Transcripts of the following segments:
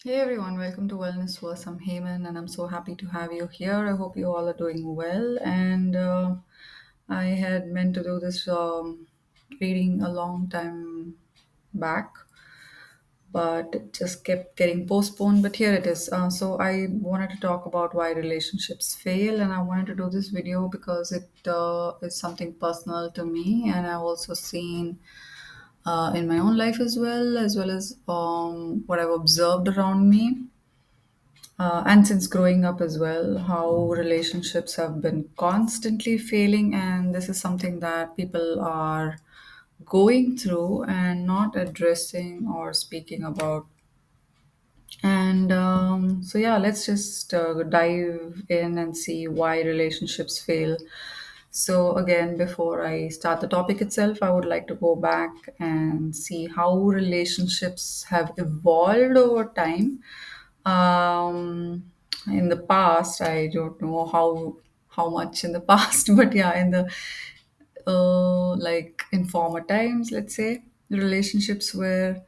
Hey everyone, welcome to WellnessVerse. I'm Heyman and I'm so happy to have you here. I hope you all are doing well. And I had meant to do this reading a long time back, but it just kept getting postponed. But here it is. So I wanted to talk about why relationships fail, and I wanted to do this video because it is something personal to me, and I've also seen in my own life as well as what I've observed around me. And since growing up as well, how relationships have been constantly failing, and this is something that people are going through and not addressing or speaking about. And yeah, let's just dive in and see why relationships fail. So, again, before I start the topic itself, I would like to go back and see how relationships have evolved over time. In the past, I don't know how much in the past, but yeah, in the like in former times, let's say, relationships were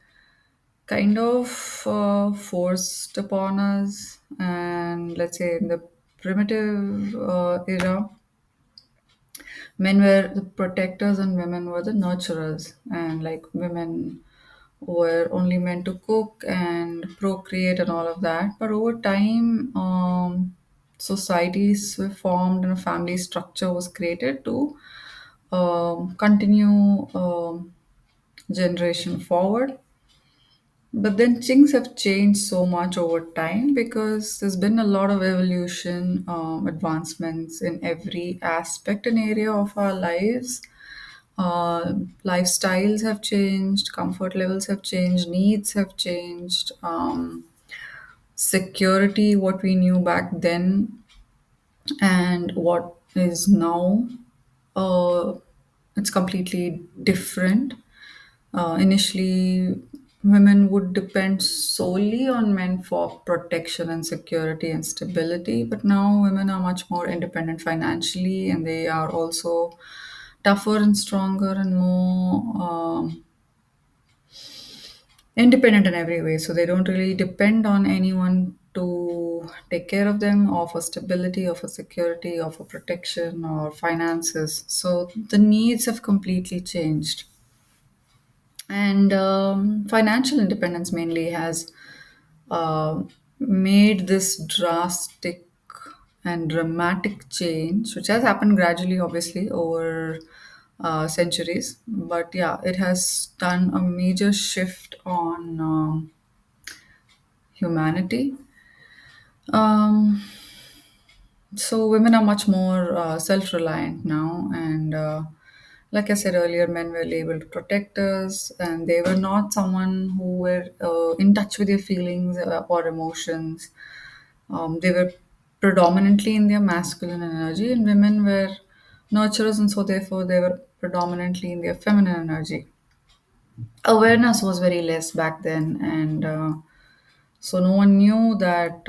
kind of forced upon us, and let's say in the primitive era, men were the protectors and women were the nurturers, and like women were only meant to cook and procreate and all of that. But over time, societies were formed and a family structure was created to continue generation forward. But then things have changed so much over time because there's been a lot of evolution, advancements in every aspect and area of our lives. Lifestyles have changed, comfort levels have changed, needs have changed. Security, what we knew back then, and what is now, uh, it's completely different. Initially, women would depend solely on men for protection and security and stability, but now women are much more independent financially, and they are also tougher and stronger and more independent in every way. So they don't really depend on anyone to take care of them, or for stability, or for security, or for protection, or finances. So the needs have completely changed. And financial independence mainly has uh, made this drastic and dramatic change, which has happened gradually, obviously, over centuries. But yeah, it has done a major shift on humanity. Um, so women are much more self-reliant now, and like I said earlier, men were labeled protectors, and they were not someone who were in touch with their feelings or emotions. They were predominantly in their masculine energy, and women were nurturers, and so therefore they were predominantly in their feminine energy. Awareness was very less back then, and so no one knew that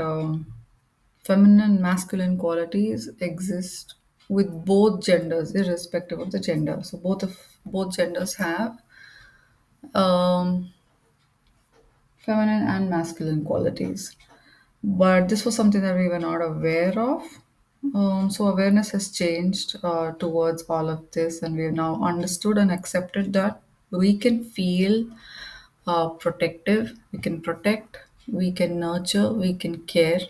feminine and masculine qualities exist with both genders, irrespective of the gender. So both genders have um, feminine and masculine qualities. But this was something that we were not aware of. So awareness has changed towards all of this, and we have now understood and accepted that we can feel protective, we can protect, we can nurture, we can care,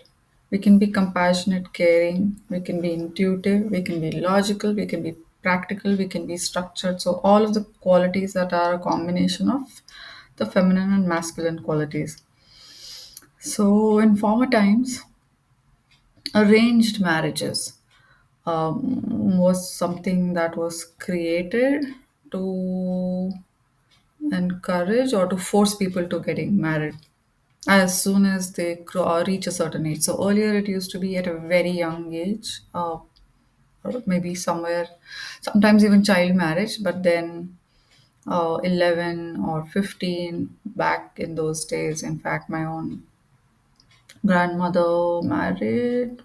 we can be compassionate, caring, we can be intuitive, we can be logical, we can be practical, we can be structured. So all of the qualities that are a combination of the feminine and masculine qualities. So in former times, arranged marriages was something that was created to encourage or to force people to getting married as soon as they reach a certain age. So earlier it used to be at a very young age, or maybe somewhere, sometimes even child marriage, but then 11 or 15 back in those days. In fact, my own grandmother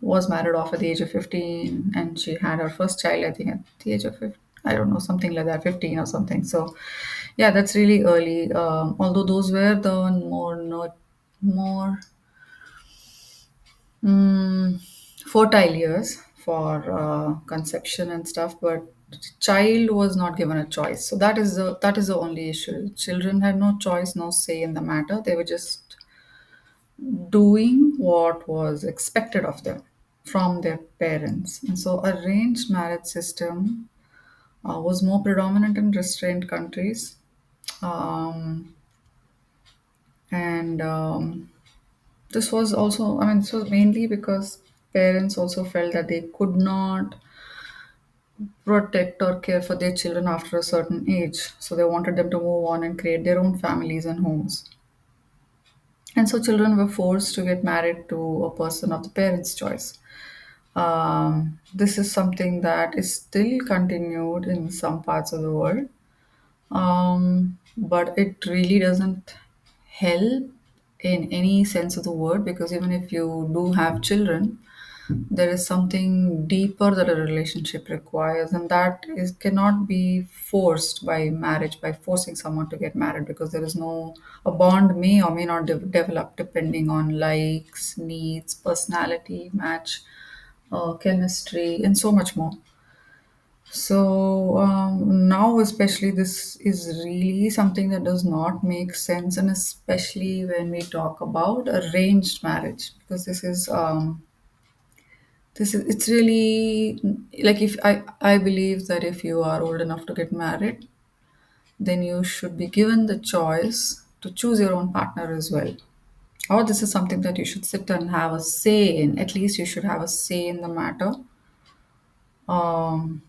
was married off at the age of 15, and she had her first child, I think, at the age of 15. I don't know, something like that, 15 or something. So, yeah, that's really early. Although those were the more mm, fertile years for conception and stuff, but child was not given a choice. So that is the only issue. Children had no choice, no say in the matter. They were just doing what was expected of them from their parents. And so arranged marriage system was more predominant in restrained countries. Um, and This was also, I mean, this was mainly because parents also felt that they could not protect or care for their children after a certain age. So they wanted them to move on and create their own families and homes. And so children were forced to get married to a person of the parents' choice. This is something that is still continued in some parts of the world, but it really doesn't help in any sense of the word, because even if you do have children, there is something deeper that a relationship requires, and that is cannot be forced by marriage, by forcing someone to get married, because there is no, a bond may or may not develop depending on likes, needs, personality match, chemistry, and so much more. So now, especially, this is really something that does not make sense, and especially when we talk about arranged marriage, because this is it's really like, if I believe that if you are old enough to get married, then you should be given the choice to choose your own partner as well. Or this is something that you should sit and have a say in. At least you should have a say in the matter. Um,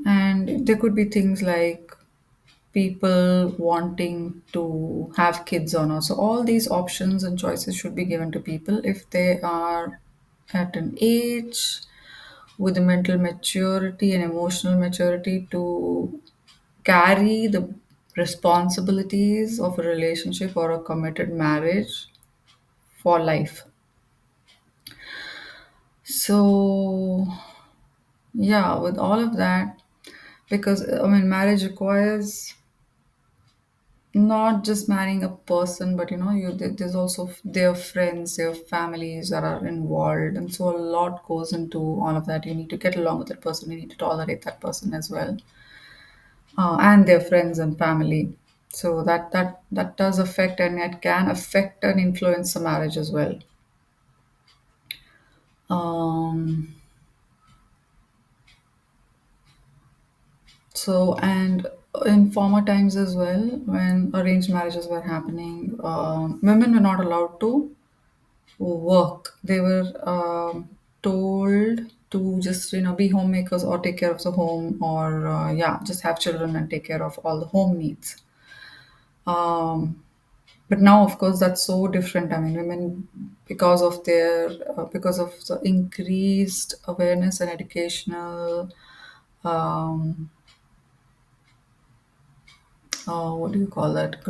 and there could be things like people wanting to have kids or not. So all these options and choices should be given to people if they are at an age with the mental maturity and emotional maturity to carry the responsibilities of a relationship or a committed marriage for life. So, yeah, with all of that, because I mean, marriage requires not just marrying a person, but there's also their friends, their families that are involved, and so a lot goes into all of that. You need to get along with that person, you need to tolerate that person as well, and their friends and family. So that does affect, and it can affect and influence the marriage as well. um and in former times as well, when arranged marriages were happening, women were not allowed to work. They were told to just be homemakers or take care of the home, or yeah, just have children and take care of all the home needs. um, but now, of course, that's so different. I mean, women, because of the increased awareness and educational, um, what do you call that,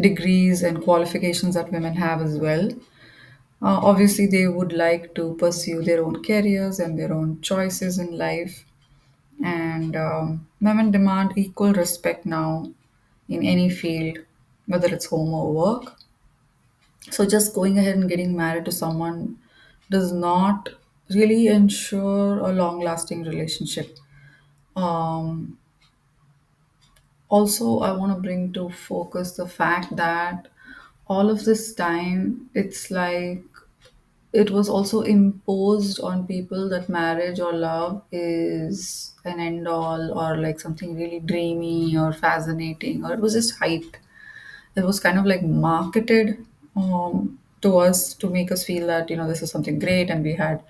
degrees and qualifications that women have as well. Obviously, they would like to pursue their own careers and their own choices in life. And women demand equal respect now in any field, whether it's home or work. So, just going ahead and getting married to someone does not really ensure a long lasting relationship. Um, Also, I want to bring to focus the fact that all of this time, it's like it was also imposed on people that marriage or love is an end all, or like something really dreamy or fascinating, or it was just hyped. It was kind of like marketed to us to make us feel that this is something great. And we had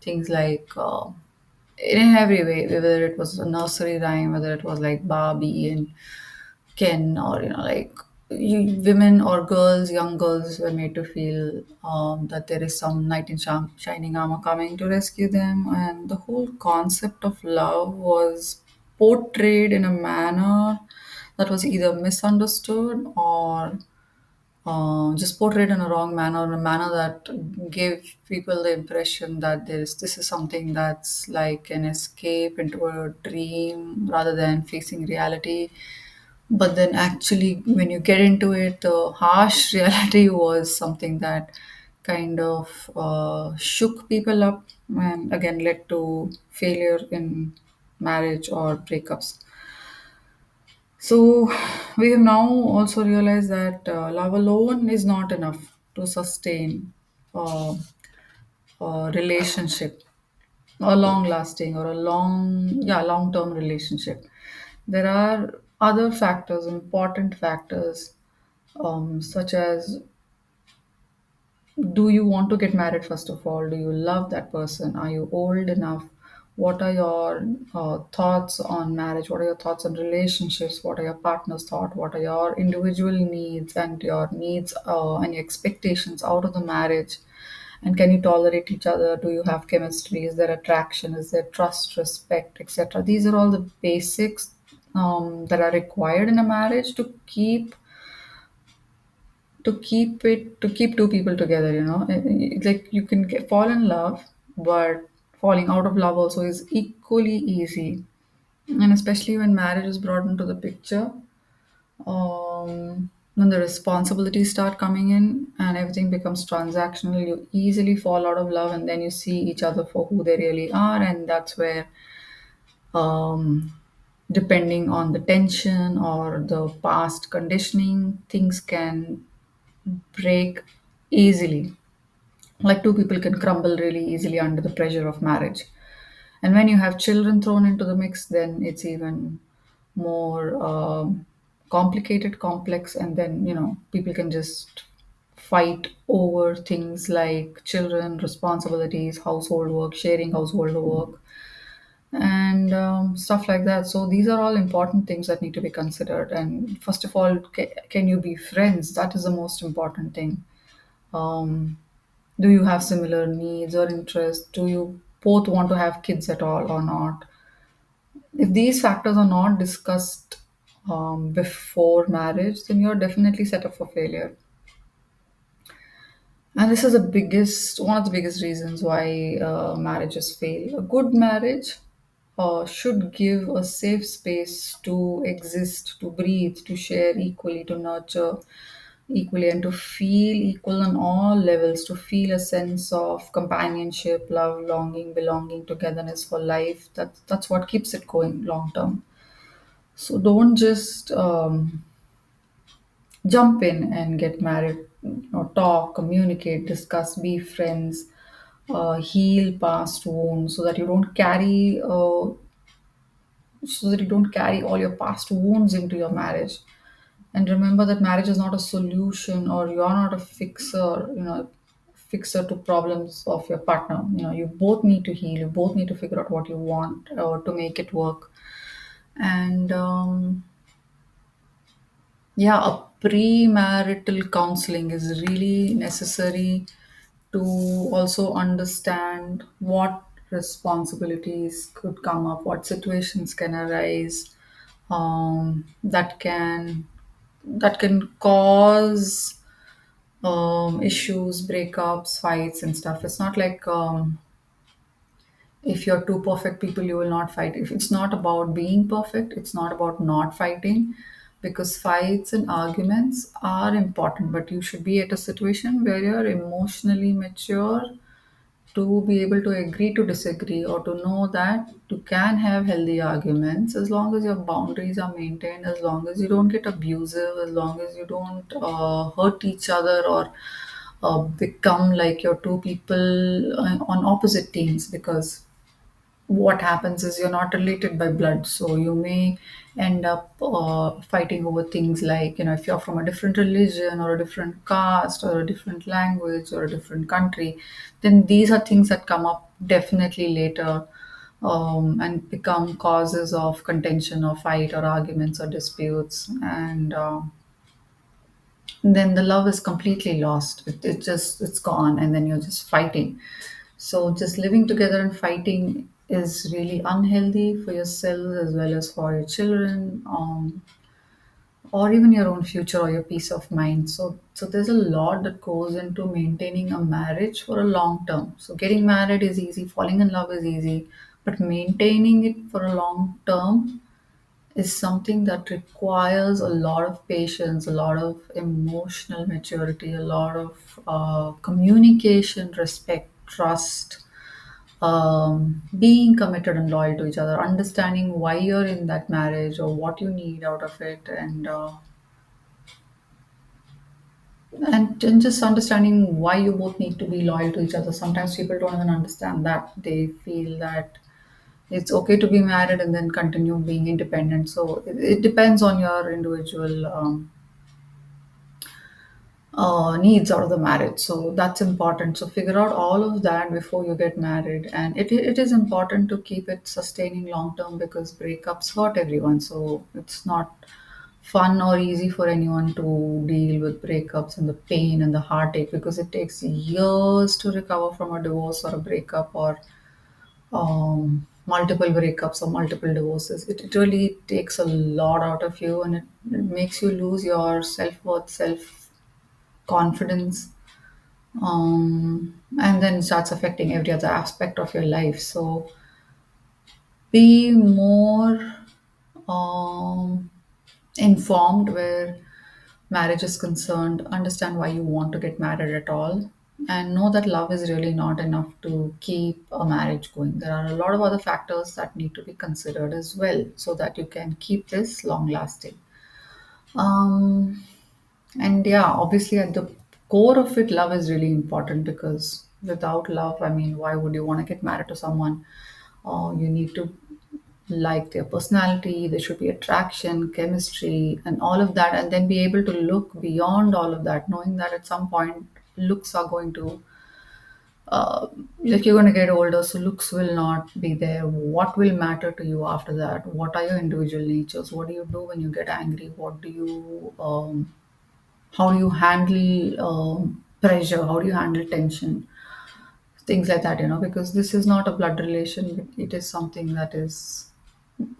things like, in every way, whether it was a nursery rhyme, whether it was like Barbie and Ken, or like women or girls, young girls were made to feel that there is some knight in shining armor coming to rescue them, and the whole concept of love was portrayed in a manner that was either misunderstood or just portrayed in a wrong manner, in a manner that gave people the impression that this is something that's like an escape into a dream rather than facing reality. But then, actually, when you get into it, the harsh reality was something that kind of shook people up and again led to failure in marriage or breakups. So, we have now also realized that love alone is not enough to sustain uh, a relationship, a long lasting or a long term relationship. There are other factors, important factors, such as, do you want to get married? First of all, do you love that person? Are you old enough? What are your thoughts on marriage? What are your thoughts on relationships? What are your partner's thought? What are your individual needs and your needs and your expectations out of the marriage? And can you tolerate each other? Do you have chemistry? Is there attraction? Is there trust, respect, etc.? These are all the basics that are required in a marriage to keep two people together. Like, you can fall in love, but falling out of love also is equally easy. And especially when marriage is brought into the picture, when the responsibilities start coming in and everything becomes transactional, you easily fall out of love, and then you see each other for who they really are. And that's where, um, depending on the tension or the past conditioning, things can break easily. Like, two people can crumble really easily under the pressure of marriage. And when you have children thrown into the mix, then it's even more complicated, complex. And then, people can just fight over things like children, responsibilities, household work, sharing household work, and stuff like that. So these are all important things that need to be considered. And first of all, can you be friends? That is the most important thing. um, do you have similar needs or interests? Do you both want to have kids at all or not? If these factors are not discussed before marriage, then you're definitely set up for failure. And this is one of the biggest reasons why marriages fail. A good marriage should give a safe space to exist, to breathe, to share equally, to nurture equally, and to feel equal on all levels, to feel a sense of companionship, love, longing, belonging, togetherness for life. That's what keeps it going long term. So don't just jump in and get married. Talk, communicate, discuss, be friends, heal past wounds, so that you don't carry all your past wounds into your marriage. And remember that marriage is not a solution, or you're not a fixer to problems of your partner. You both need to heal. You both need to figure out what you want to make it work. And yeah, a premarital counseling is really necessary to also understand what responsibilities could come up, what situations can arise, that can cause issues, breakups, fights, and stuff. It's not like, if you're two perfect people, you will not fight. If it's not about being perfect, it's not about not fighting, because fights and arguments are important, but you should be at a situation where you're emotionally mature to be able to agree to disagree, or to know that you can have healthy arguments as long as your boundaries are maintained, as long as you don't get abusive, as long as you don't hurt each other, or become like you're two people on opposite teams. Because what happens is, you're not related by blood, so you may end up fighting over things like, if you're from a different religion or a different caste or a different language or a different country, then these are things that come up definitely later, and become causes of contention or fight or arguments or disputes. And then the love is completely lost. It's gone, and then you're just fighting. So just living together and fighting is really unhealthy for yourself as well as for your children, or even your own future or your peace of mind. So there's a lot that goes into maintaining a marriage for a long term. So getting married is easy, falling in love is easy, but maintaining it for a long term is something that requires a lot of patience, a lot of emotional maturity, a lot of communication, respect, trust, being committed and loyal to each other, understanding why you're in that marriage or what you need out of it, and just understanding why you both need to be loyal to each other. Sometimes people don't even understand that. They feel that it's okay to be married and then continue being independent. So it depends on your individual needs out of the marriage. So that's important. So figure out all of that before you get married. And it is important to keep it sustaining long term because breakups hurt everyone. So it's not fun or easy for anyone to deal with breakups and the pain and the heartache because it takes years to recover from a divorce or a breakup or multiple breakups or multiple divorces. It really takes a lot out of you, and it makes you lose your self worth, self confidence, and then it starts affecting every other aspect of your life. So be more um, informed where marriage is concerned, understand why you want to get married at all, and know that love is really not enough to keep a marriage going. There are a lot of other factors that need to be considered as well so that you can keep this long lasting. Um, and yeah, obviously, at the core of it, love is really important because without love, I mean, why would you want to get married to someone? You need to like their personality, there should be attraction, chemistry, and all of that, and then be able to look beyond all of that, knowing that at some point looks are going to, like you're going to get older, so looks will not be there. What will matter to you after that? What are your individual natures? What do you do when you get angry? What do you, how do you handle pressure? How do you handle tension? Things like that, because this is not a blood relation, but it is something that is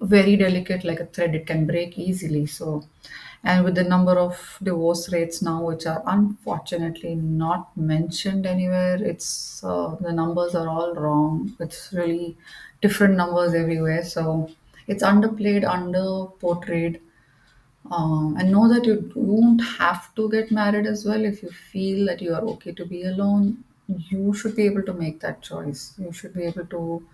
very delicate, like a thread. It can break easily. So, and with the number of divorce rates now, which are unfortunately not mentioned anywhere, it's the numbers are all wrong. It's really different numbers everywhere. So it's underplayed, under portrayed, and know that you don't have to get married as well. If you feel that you are okay to be alone, you should be able to make that choice. You should be able to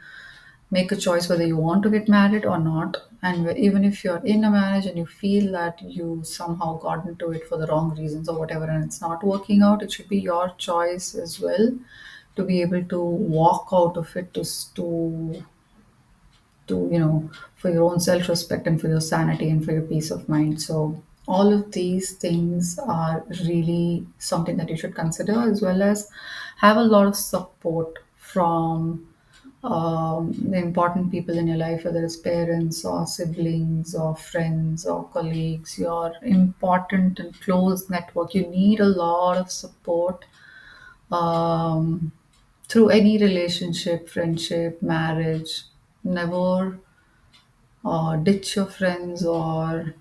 make a choice whether you want to get married or not. And even if you're in a marriage and you feel that you somehow got into it for the wrong reasons or whatever and it's not working out, it should be your choice as well to be able to walk out of it, to for your own self-respect and for your sanity and for your peace of mind. So all of these things are really something that you should consider, as well as have a lot of support from the important people in your life, whether it's parents or siblings or friends or colleagues, your important and close network. You need a lot of support um, through any relationship, friendship, marriage. Never ditch your friends or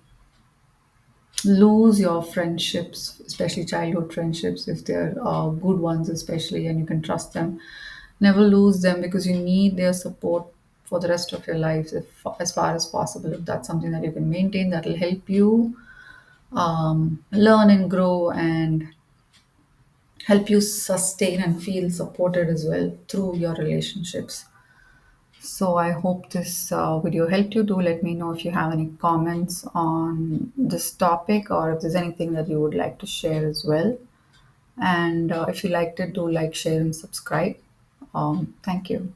lose your friendships, especially childhood friendships, if they're good ones, especially, and you can trust them. Never lose them because you need their support for the rest of your life, if, as far as possible. If that's something that you can maintain, that will help you learn and grow and help you sustain and feel supported as well through your relationships. So I hope this video helped you. Do let me know if you have any comments on this topic or if there's anything that you would like to share as well. And if you liked it, do like, share, and subscribe. Thank you.